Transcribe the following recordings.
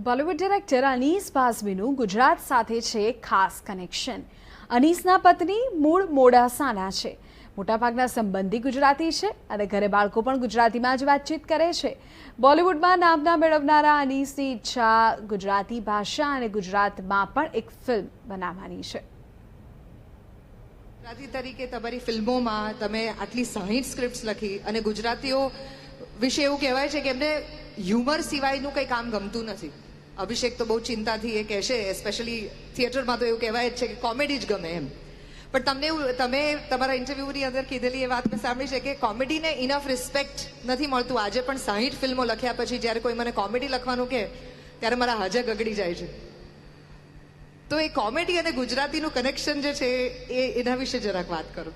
Bollywood director Anees બાઝમીનું Gujarat સાથે છે ખાસ કનેક્શન. અનીસના પત્ની મૂળ મોડાસાના છે. મોટાભાગના સંબંધી ગુજરાતી છે અને ઘરે બાળકો પણ ગુજરાતીમાં જ વાતચીત કરે છે. બોલિવૂડમાં નામના મેળવનારા અનીસની ઈચ્છા ગુજરાતી ભાષા અને ગુજરાતમાં પણ એક ફિલ્મ બનાવવાની છે. ગુજરાતી તરીકે તમારી ફિલ્મોમાં તમે આટલી 60 સ્ક્રિપ્ટ્સ લખી અને ગુજરાતીઓ વિશે એવું કહેવાય છે કે એમને હ્યુમર સિવાયનું કંઈ કામ ગમતું નથી. અભિષેક તો બહુ ચિંતાથી એ કહેશે, સ્પેશિયલી થિયેટરમાં તો એવું કહેવાય જ છે કે કોમેડી જ ગમે એમ. પણ તમે તમારા ઇન્ટરવ્યુની અંદર કીધેલી એ વાત મેં સાંભળી છે કે કોમેડીને ઇનફ રિસ્પેક્ટ નથી મળતું. આજે પણ 60 ફિલ્મો લખ્યા પછી જ્યારે કોઈ મને કોમેડી લખવાનું કહે ત્યારે મારા હાજા ગગડી જાય છે. તો એ કોમેડી અને ગુજરાતીનું કનેક્શન જે છે એના વિશે જરાક વાત કરો.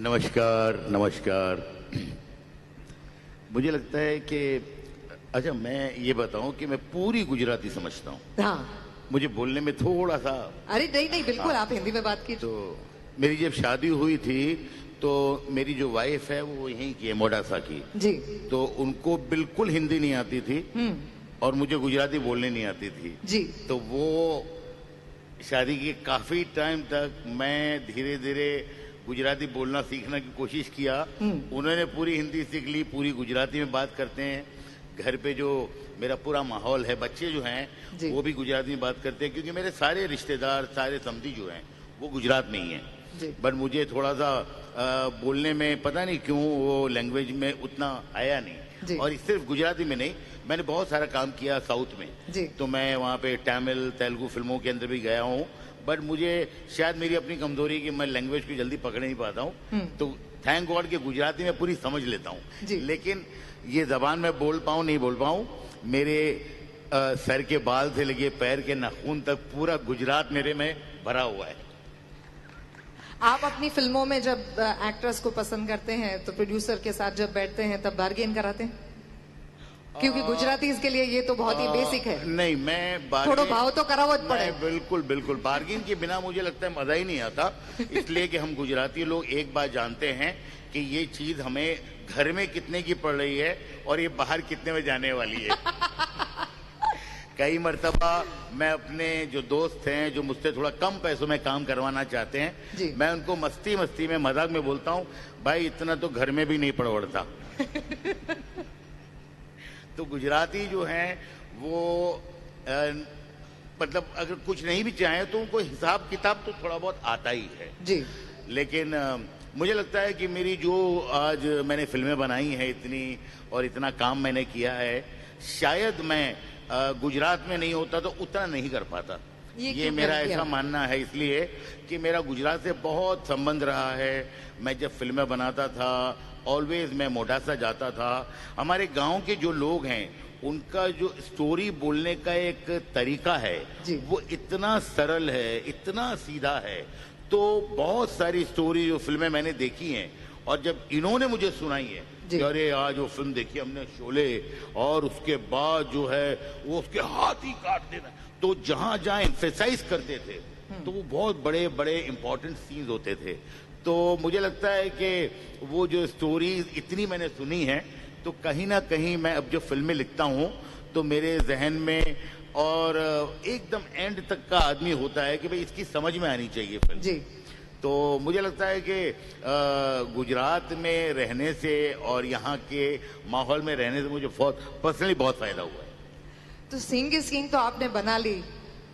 नमस्कार नमस्कार. मुझे लगता है कि अच्छा मैं ये बताऊं कि मैं पूरी गुजराती समझता हूँ. हाँ, मुझे बोलने में थोड़ा सा अरे नहीं बिल्कुल आप हिंदी में बात कीजिए. तो मेरी जब शादी हुई थी तो मेरी जो वाइफ है वो यहीं की है, मोडासा की. जी. तो उनको बिल्कुल हिंदी नहीं आती थी और मुझे गुजराती बोलने नहीं आती थी. जी. तो वो शादी के काफी टाइम तक मैं धीरे धीरे गुजराती बोलना सीखने की कोशिश किया. उन्होंने पूरी हिंदी सीख ली, पूरी गुजराती में बात करते हैं. घर पे जो मेरा पूरा माहौल है, बच्चे जो हैं वो भी गुजराती में बात करते हैं क्योंकि मेरे सारे रिश्तेदार, सारे समधी जो हैं वो गुजरात में ही हैं. बट मुझे थोड़ा सा बोलने में पता नहीं क्यों वो लैंग्वेज में उतना आया नहीं. और सिर्फ गुजराती में नहीं, मैंने बहुत सारा काम किया साउथ में. तो मैं वहाँ पे तमिल तेलुगु फिल्मों के अंदर भी गया हूँ. बट मुझे शायद मेरी अपनी कमजोरी है कि मैं लैंग्वेज को जल्दी पकड़ नहीं पाता हूँ. तो थैंक गॉड कि गुजराती में पूरी समझ लेता हूँ. लेकिन ये जबान में बोल पाऊँ नहीं बोल पाऊँ, मेरे सर के बाल से लेके पैर के नाखून तक पूरा गुजरात मेरे में भरा हुआ है. आप अपनी फिल्मों में जब एक्ट्रेस को पसंद करते हैं तो प्रोड्यूसर के साथ जब बैठते हैं तब बार्गेन कराते हैं? क्योंकि गुजराती इसके लिए ये तो बहुत ही बेसिक है. नहीं, मैं थोड़ा भाव तो करावो ज पड़े. बिल्कुल बिल्कुल. बार्गेन के बिना मुझे लगता है मजा ही नहीं आता. इसलिए कि हम गुजराती लोग एक बात जानते हैं कि ये चीज हमें घर में कितने की पड़ रही है और ये बाहर कितने में जाने वाली है. कई मर्तबा मैं अपने जो दोस्त हैं जो मुझसे थोड़ा कम पैसों में काम करवाना चाहते हैं, मैं उनको मस्ती मस्ती में मजाक में बोलता हूँ, भाई इतना तो घर में भी नहीं पड़ता. तो गुजराती जो हैं वो मतलब अगर कुछ नहीं भी चाहें तो उनको हिसाब किताब तो थोड़ा बहुत आता ही है. जी. लेकिन मुझे लगता है कि मेरी जो आज मैंने फिल्में बनाई हैं इतनी और इतना काम मैंने किया है, शायद मैं गुजरात में नहीं होता तो उतना नहीं कर पाता. ये मेरा ऐसा मानना है. इसलिए कि मेरा गुजरात से बहुत संबंध रहा है. मैं जब फिल्में बनाता था ऑलवेज मैं मोडासा जाता था. हमारे गांव के जो लोग हैं उनका जो स्टोरी बोलने का एक तरीका है वो इतना सरल है, इतना सीधा है. तो बहुत सारी स्टोरी जो फिल्में मैंने देखी हैं और जब इन्होंने मुझे सुनाई है कि अरे आज वो फिल्म देखी हमने शोले और उसके बाद जो है वो उसके हाथ ही काट देना, तो जहां जहां एम्फेसाइज करते थे तो वो बहुत बड़े बड़े इंपॉर्टेंट सीन्स होते थे. तो मुझे लगता है कि वो जो स्टोरीज इतनी मैंने सुनी है तो कहीं ना कहीं मैं अब जो फिल्में लिखता हूँ तो मेरे जहन में और एकदम एंड तक का आदमी होता है कि भाई इसकी समझ में आनी चाहिए फिल्म. जी. तो मुझे लगता है कि गुजरात में रहने से और यहाँ के माहौल में रहने से मुझे पर्सनली बहुत फायदा हुआ है. तो सिंह इज किंग तो आपने बना ली,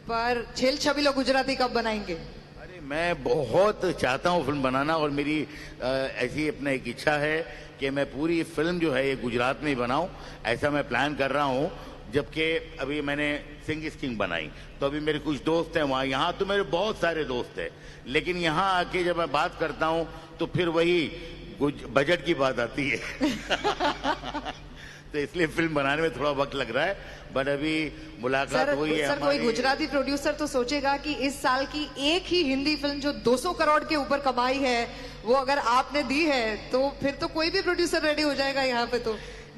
पर छेल छबीलो गुजराती कब बनाएंगे? अरे मैं बहुत चाहता हूँ फिल्म बनाना और मेरी ऐसी अपना एक इच्छा है कि मैं पूरी फिल्म जो है ये गुजरात में ही बनाऊं. ऐसा मैं प्लान कर रहा हूँ. जबकि अभी मैंने सिंह इज किंग बनाई तो अभी मेरे कुछ दोस्त हैं वहाँ. यहाँ तो मेरे बहुत सारे दोस्त हैं, लेकिन यहाँ आके जब मैं बात करता हूँ तो फिर वही बजट की बात आती है. तो इसलिए फिल्म बनाने में थोड़ा वक्त लग रहा है. बट अभी मुलाकात हुई है. सर कोई गुजराती प्रोड्यूसर तो सोचेगा कि इस साल की एक ही हिंदी फिल्म जो 200 करोड़ के ऊपर कमाई है वो अगर आपने दी है तो फिर तो कोई भी प्रोड्यूसर रेडी हो जाएगा यहाँ पे. तो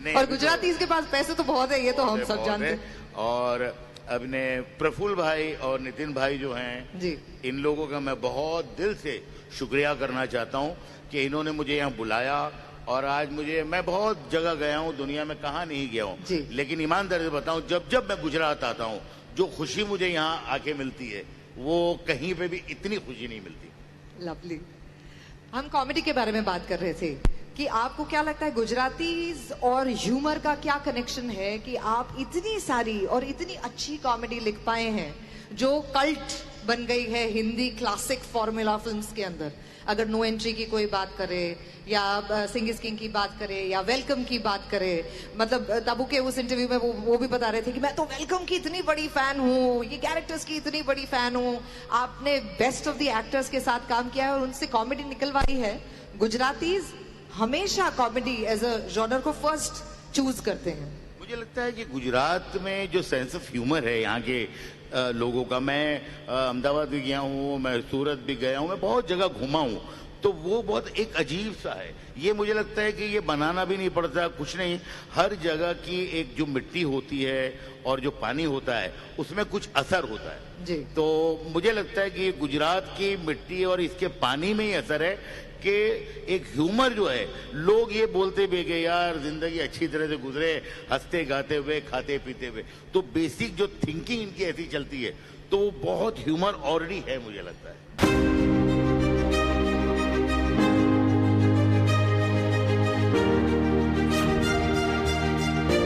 और गुजराती इसके पास पैसे तो बहुत है, ये तो हम सब जानते हैं. और अपने प्रफुल्ल भाई और नितिन भाई जो हैं जी, इन लोगों का मैं बहुत दिल से शुक्रिया करना चाहता हूं कि इन्होंने मुझे यहाँ बुलाया और आज मैं बहुत जगह गया हूँ, दुनिया में कहाँ नहीं गया जी। हूँ, लेकिन ईमानदारी से बताऊं, जब जब मैं गुजरात आता हूँ, जो खुशी मुझे यहाँ आके मिलती है वो कहीं पे भी इतनी खुशी नहीं मिलती। लवली। हम कॉमेडी के बारे में बात कर रहे थे कि आपको क्या लगता है गुजरातीज और ह्यूमर का क्या कनेक्शन है कि आप इतनी सारी और इतनी अच्छी कॉमेडी लिख पाए हैं जो कल्ट बन गई है हिंदी क्लासिक फॉर्मूला फिल्म्स के अंदर। अगर नो एंट्री की कोई बात करे या सिंग इज किंग की बात करे या वेलकम की बात करे, मतलब तबू के उस इंटरव्यू में वो भी बता रहे थे कि मैं तो वेलकम की इतनी बड़ी फैन हूँ, ये कैरेक्टर्स की इतनी बड़ी फैन हूँ। आपने बेस्ट ऑफ द एक्टर्स के साथ काम किया है और उनसे कॉमेडी निकलवाई है। गुजरातीज हमेशा कॉमेडी एज अ जॉनर को फर्स्ट चूज करते हैं। मुझे लगता है कि गुजरात में जो सेंस ऑफ ह्यूमर है यहाँ के लोगों का, मैं अहमदाबाद भी गया हूँ, मैं सूरत भी गया हूँ, मैं बहुत जगह घूमा हूँ, तो वो बहुत एक अजीब सा है। ये मुझे लगता है कि ये बनाना भी नहीं पड़ता कुछ नहीं, हर जगह की एक जो मिट्टी होती है और जो पानी होता है उसमें कुछ असर होता है जी। तो मुझे लगता है कि गुजरात की मिट्टी और इसके पानी में ही असर है कि एक ह्यूमर जो है, लोग ये बोलते भी कि यार जिंदगी अच्छी तरह से गुजरे, हंसते गाते हुए, खाते पीते हुए, तो बेसिक जो थिंकिंग इनकी ऐसी चलती है, तो वो बहुत ह्यूमर ऑलरेडी है मुझे लगता है।